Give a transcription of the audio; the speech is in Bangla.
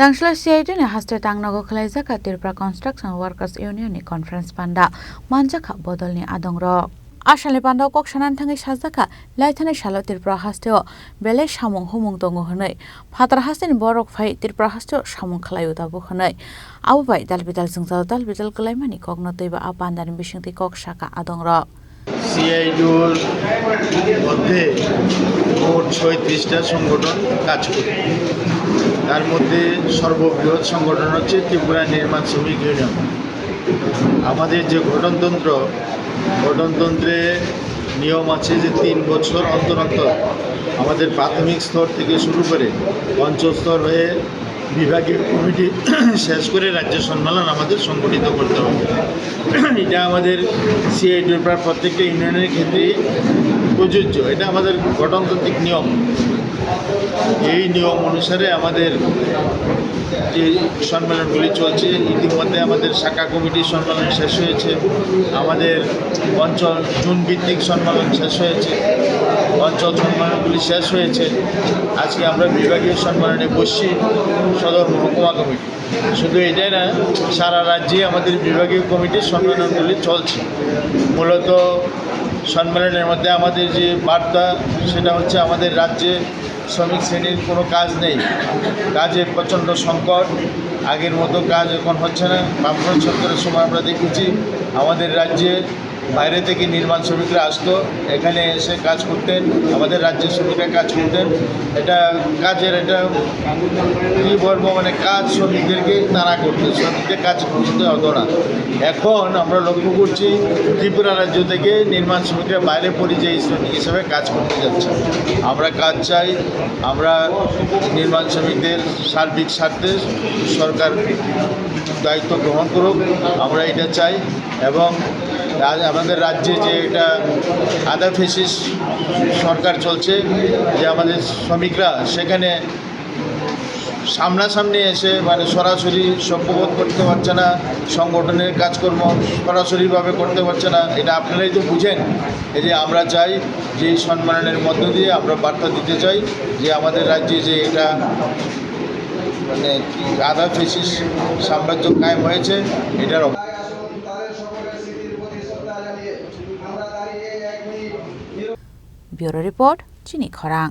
Tangsla CID ni haste tangnago khalaijaka Tirpura Construction Workers Union ni conference panda manjaka bodol ni adongrok. Asali panda kok sanan thangi sajaka laithani salo Tirpura hasteo bele samung humung tongo honai phatar haste ni borok phai Tirpura hasteo samung khalaiu dabu honai abu bai dalbidal jingjal dalbidal kalaimani kokno teiba apandar bisingti kok saka adongrok. সিআইডির মধ্যে মোট ৩৬টা সংগঠন কাজ করে। তার মধ্যে সর্ববৃহৎ সংগঠন হচ্ছে ত্রিপুরা নির্মাণ শ্রমিক ইউনিয়ন। আমাদের যে গঠনতন্ত্রে নিয়ম আছে যে ৩ বছর অন্তর অন্তর আমাদের প্রাথমিক স্তর থেকে শুরু করে পঞ্চম স্তর হয়ে বিভাগীয় কমিটি শেষ করে রাজ্য সম্মেলন আমাদের সংগঠিত করতে হবে। এটা আমাদের সিআইডির প্রত্যেকটা ইউনিয়নের ক্ষেত্রে প্রযোজ্য। এটা আমাদের গঠনতান্ত্রিক নিয়ম। এই নিয়ম অনুসারে আমাদের যে সম্মেলনগুলি চলছে, ইতিমধ্যে আমাদের শাখা কমিটির সম্মেলন শেষ হয়েছে, আমাদের অঞ্চল জুন ভিত্তিক সম্মেলন শেষ হয়েছে, অঞ্চল সম্মেলনগুলি শেষ হয়েছে। আজকে আমরা বিভাগীয় সম্মেলনে বসছি সদর মহকুমা কমিটি। শুধু এটাই না, সারা রাজ্যে আমাদের বিভাগীয় কমিটির সম্মেলনগুলি চলছে। মূলত সম্মেলনের মধ্যে আমাদের যে বার্তা সেটা হচ্ছে আমাদের রাজ্যে শ্রমিক শ্রেণীর কোনো কাজ নেই, কাজের প্রচণ্ড সংকট, আগের মতো কাজ এখন হচ্ছে না। বামফ্রন্ট সরকারের সময় আমরা দেখেছি আমাদের রাজ্যে বাইরে থেকে নির্মাণ শ্রমিকরা আসতো, এখানে এসে কাজ করতেন, আমাদের রাজ্যের শ্রমিকরা কাজ করতেন। এটা কাজের কী বলবো, কাজ শ্রমিকদেরকে তাড়া করতো, শ্রমিকদের কাজ করতে হতো না। এখন আমরা লক্ষ্য করছি ত্রিপুরা রাজ্য থেকে নির্মাণ শ্রমিকরা বাইরে পরিযায়ী শ্রমিক হিসেবে কাজ করতে যাচ্ছে। আমরা কাজ চাই, আমরা নির্মাণ শ্রমিকদের সার্বিক স্বার্থে সরকার দায়িত্ব গ্রহণ করুক, আমরা এটা চাই। এবং আমাদের রাজ্যে যে এটা আধা ফেসিস সরকার চলছে, যে আমাদের শ্রমিকরা সেখানে সামনাসামনি এসে সরাসরি সম্পর্ক করতে পারছে না, সংগঠনের কাজকর্ম সরাসরিভাবে করতে পারছে না। এটা আপনারাই তো বুঝেন। এই যে আমরা চাই যে এই সম্মেলনের মধ্য দিয়ে আমরা বার্তা দিতে চাই যে আমাদের রাজ্যে যে এটা আধা ফেসিস সাম্রাজ্য কায়েম হয়েছে, এটার ব্যুরো রিপোর্ট চিনি খরাং।